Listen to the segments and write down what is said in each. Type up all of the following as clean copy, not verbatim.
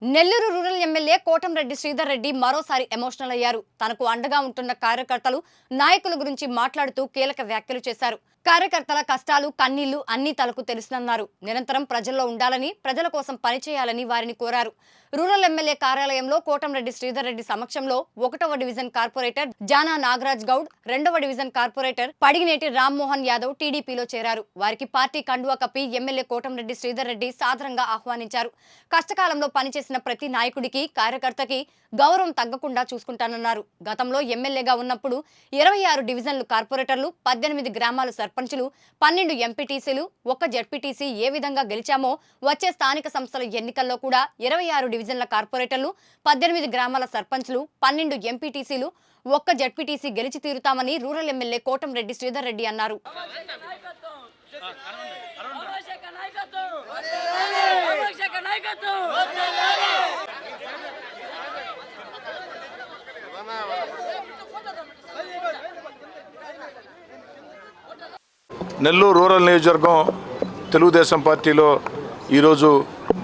Nellore rural MLA Kotamreddy Sridhar Reddy మరోసారి emotional అయ్యారు. తనకు అండగా ఉంటున్న కార్యకర్తలు, నాయకుల గురించి మాట్లాడుతూ కీలక వ్యాఖ్యలు చేశారు. కార్యకర్తల కష్టాలు, కన్నీళ్లు అన్నీ తనకు తెలుసునన్నారు. నిరంతరం ప్రజల్లో ఉండాలని, ప్రజల కోసం పనిచేయాలని వారిని కోరారు. రూరల్ ఎమ్మెల్యే కార్యాలయంలో కోటంరెడ్డి శ్రీధర్ రెడ్డి సమక్షంలో 1వ డివిజన్ కార్పొరేటర్ జానా నాగరాజ్ గౌడ్, 2వ డివిజన్ కార్పొరేటర్ పడిగినేటి రామ్మోహన్ యాదవ్ టీడీపీలో చేరారు. వారికి పార్టీ కండువా కప్పి ఎమ్మెల్యే కోటంరెడ్డి శ్రీధర్ రెడ్డి సాదరంగా ఆహ్వానించారు. కష్టకాలంలో పనిచేసిన ప్రతి నాయకుడికి, కార్యకర్తకి గౌరవం తగ్గకుండా చూసుకుంటానన్నారు. గతంలో ఎమ్మెల్యేగా ఉన్నప్పుడు 26 డివిజన్లు కార్పొరేటర్లు, 18 గ్రామాల సర్పంచులు, 12 ఎంపీటీసీలు, 1 జడ్పీటీసీ ఏ విధంగా గెలిచామో వచ్చే స్థానిక సంస్థల ఎన్నికల్లో కూడా 26 డివిజన్ల కార్పొరేటర్లు, 18 గ్రామాల సర్పంచులు, 12 ఎంపీటీసీలు, 1 జడ్పీటీసీ గెలిచి తీరుతామని రూరల్ ఎమ్మెల్యే కోటంరెడ్డి శ్రీధర్ రెడ్డి అన్నారు. నెల్లూరు రూరల్ నియోజకవర్గం తెలుగుదేశం పార్టీలో ఈరోజు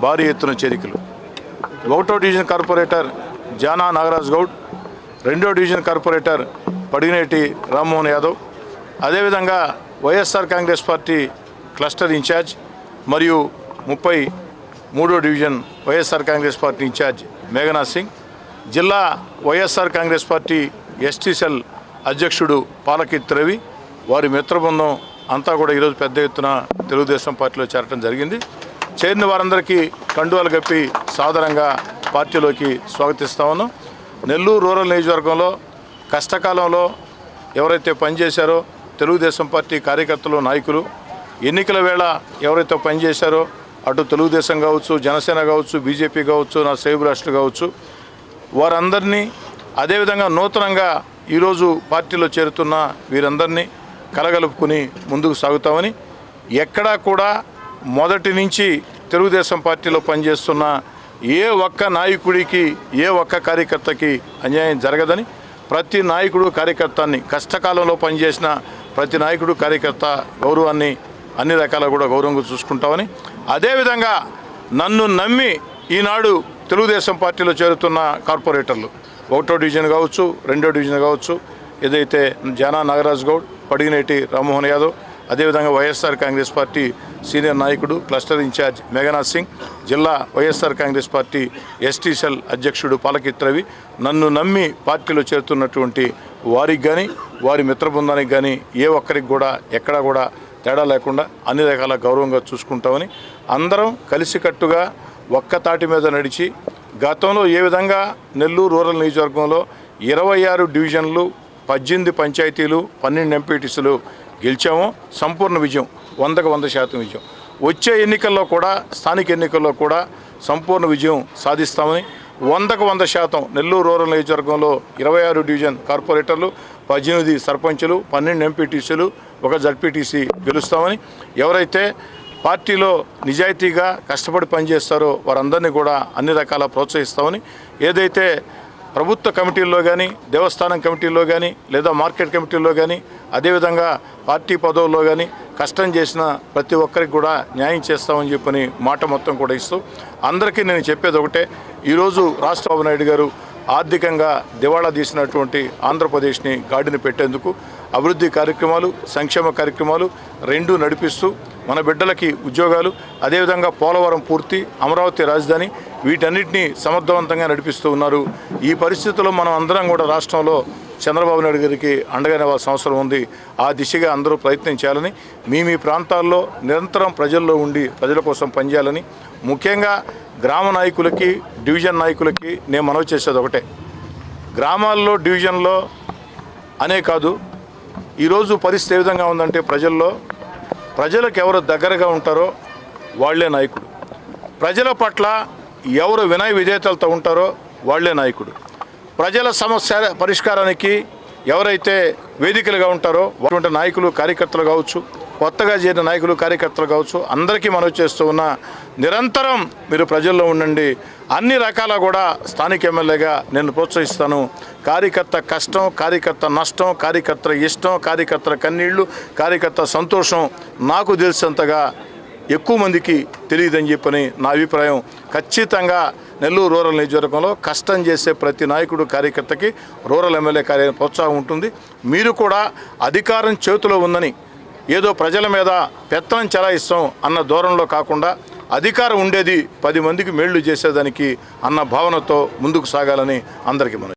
భారీ ఎత్తున చేరికలు. 1వ డివిజన్ కార్పొరేటర్ జానా నాగరాజ్ గౌడ్, 2వ డివిజన్ కార్పొరేటర్ పడిగినేటి రామ్మోహన్ యాదవ్, అదేవిధంగా వైఎస్ఆర్ కాంగ్రెస్ పార్టీ క్లస్టర్ ఇన్ఛార్జ్ మరియు 33వ డివిజన్ వైఎస్ఆర్ కాంగ్రెస్ పార్టీ ఇన్ఛార్జ్ మేఘనాథ్ సింగ్, జిల్లా వైఎస్ఆర్ కాంగ్రెస్ పార్టీ ఎస్టీ సెల్ అధ్యక్షుడు పాలకీర్తి రవి, వారి మిత్రబృందం అంతా కూడా ఈరోజు పెద్ద ఎత్తున తెలుగుదేశం పార్టీలో చేరటం జరిగింది. చేరిన వారందరికీ కండువాలు కప్పి సాదరంగా పార్టీలోకి స్వాగతిస్తా ఉన్నాం. నెల్లూరు రూరల్ నియోజకవర్గంలో కష్టకాలంలో ఎవరైతే పనిచేశారో తెలుగుదేశం పార్టీ కార్యకర్తలు, నాయకులు, ఎన్నికల వేళ ఎవరైతే పనిచేశారో అటు తెలుగుదేశం కావచ్చు, జనసేన కావచ్చు, బీజేపీ కావచ్చు, నా సేవకు రాష్ట్రం కావచ్చు, వారందరినీ, అదేవిధంగా నూతనంగా ఈరోజు పార్టీలో చేరుతున్న వీరందరినీ కలగలుపుకుని ముందుకు సాగుతామని, ఎక్కడా కూడా మొదటి నుంచి తెలుగుదేశం పార్టీలో పనిచేస్తున్న ఏ ఒక్క నాయకుడికి, ఏ ఒక్క కార్యకర్తకి అన్యాయం జరగదని, ప్రతి నాయకుడు కార్యకర్తని, కష్టకాలంలో పనిచేసిన ప్రతి నాయకుడు కార్యకర్త గౌరవాన్ని అన్ని రకాల కూడా గౌరవంగా చూసుకుంటామని, అదేవిధంగా నన్ను నమ్మి ఈనాడు తెలుగుదేశం పార్టీలో చేరుతున్న కార్పొరేటర్లు 1వ డివిజన్ కావచ్చు, 2వ డివిజన్ కావచ్చు, ఏదైతే జానా నాగరాజ్ గౌడ్, పడిగినేటి రామ్మోహన్ యాదవ్, అదేవిధంగా వైఎస్ఆర్ కాంగ్రెస్ పార్టీ సీనియర్ నాయకుడు క్లస్టర్ ఇన్ఛార్జ్ మేఘనాథ్ సింగ్, జిల్లా వైఎస్ఆర్ కాంగ్రెస్ పార్టీ ఎస్టీ సెల్ అధ్యక్షుడు పాలకీర్తి రవి, నన్ను నమ్మి పార్టీలో చేరుతున్నటువంటి వారికి కానీ, వారి మిత్ర బృందానికి కానీ ఏ ఒక్కరికి కూడా ఎక్కడా కూడా తేడా లేకుండా అన్ని రకాల గౌరవంగా చూసుకుంటామని, అందరం కలిసికట్టుగా ఒక్క తాటి మీద నడిచి గతంలో ఏ విధంగా నెల్లూరు రూరల్ నియోజకవర్గంలో 26 డివిజన్లు, 18 పంచాయతీలు, 12 ఎంపీటీసీలు గెలిచామో సంపూర్ణ విజయం, 100% విజయం. వచ్చే ఎన్నికల్లో కూడా, స్థానిక ఎన్నికల్లో కూడా సంపూర్ణ విజయం సాధిస్తామని, 100% నెల్లూరు రూరల్ నియోజకవర్గంలో 26 డివిజన్ కార్పొరేటర్లు, 18 సర్పంచులు, 12 ఎంపీటీసీలు, 1 జడ్పీటీసీ గెలుస్తామని, ఎవరైతే పార్టీలో నిజాయితీగా కష్టపడి పనిచేస్తారో వారందరినీ కూడా అన్ని రకాల ప్రోత్సహిస్తామని, ఏదైతే ప్రభుత్వ కమిటీల్లో కానీ, దేవస్థానం కమిటీల్లో కానీ, లేదా మార్కెట్ కమిటీల్లో కానీ, అదేవిధంగా పార్టీ పదవుల్లో కానీ కష్టం చేసిన ప్రతి ఒక్కరికి కూడా న్యాయం చేస్తామని చెప్పని మాట మొత్తం కూడా ఇస్తూ, అందరికీ నేను చెప్పేది ఒకటే, ఈరోజు రాష్ట్రబాబు నాయుడు గారు ఆర్థికంగా దివాళా తీసినటువంటి ఆంధ్రప్రదేశ్ని గాడిని పెట్టేందుకు అభివృద్ధి కార్యక్రమాలు, సంక్షేమ కార్యక్రమాలు రెండూ నడిపిస్తూ మన బిడ్డలకి ఉద్యోగాలు, అదేవిధంగా పోలవరం పూర్తి, అమరావతి రాజధాని, వీటన్నిటినీ సమర్థవంతంగా నడిపిస్తూ ఉన్నారు. ఈ పరిస్థితుల్లో మనం అందరం కూడా రాష్ట్రంలో చంద్రబాబు నాయుడు గారికి అండగా నిలవాల్సిన అవసరం ఉంది. ఆ దిశగా అందరూ ప్రయత్నం చేయాలని, మీ ప్రాంతాల్లో నిరంతరం ప్రజల్లో ఉండి ప్రజల కోసం పనిచేయాలని, ముఖ్యంగా గ్రామ నాయకులకి, డివిజన్ నాయకులకి నేను మనవి చేసేది ఒకటే, గ్రామాల్లో, డివిజన్లో అనే కాదు, ఈరోజు పరిస్థితి ఏ విధంగా ఉందంటే ప్రజలకు ఎవరు దగ్గరగా ఉంటారో వాళ్లే నాయకుడు, ప్రజల పట్ల ఎవరు వినయ విధేయతలతో ఉంటారో వాళ్లే నాయకుడు, ప్రజల సమస్య పరిష్కారానికి ఎవరైతే వేదికలుగా ఉంటారో అటువంటి నాయకులు, కార్యకర్తలు కావచ్చు, కొత్తగా చేరిన నాయకులు, కార్యకర్తలు కావచ్చు, అందరికీ మనవి చేస్తూ ఉన్న, నిరంతరం మీరు ప్రజల్లో ఉండండి. అన్ని రకాల కూడా స్థానిక ఎమ్మెల్యేగా నేను ప్రోత్సహిస్తాను. కార్యకర్త కష్టం, కార్యకర్త నష్టం, కార్యకర్త ఇష్టం, కార్యకర్తల కన్నీళ్లు, కార్యకర్త సంతోషం నాకు తెలిసినంతగా ఎక్కువ మందికి తెలియదని చెప్పని నా అభిప్రాయం. ఖచ్చితంగా నెల్లూరు రూరల్ నియోజకవర్గంలో కష్టం చేసే ప్రతి నాయకుడు కార్యకర్తకి రూరల్ ఎమ్మెల్యే ప్రోత్సాహం ఉంటుంది. మీరు కూడా అధికారం చేతిలో ఉందని ఏదో ప్రజల మీద పెత్తనం చెలాయిస్తాం అన్న ధోరణిలో కాకుండా అధికారం ఉండేది 10 మందికి మేళ్లు చేసేదానికి అన్న భావనతో ముందుకు సాగాలని అందరికీ మనం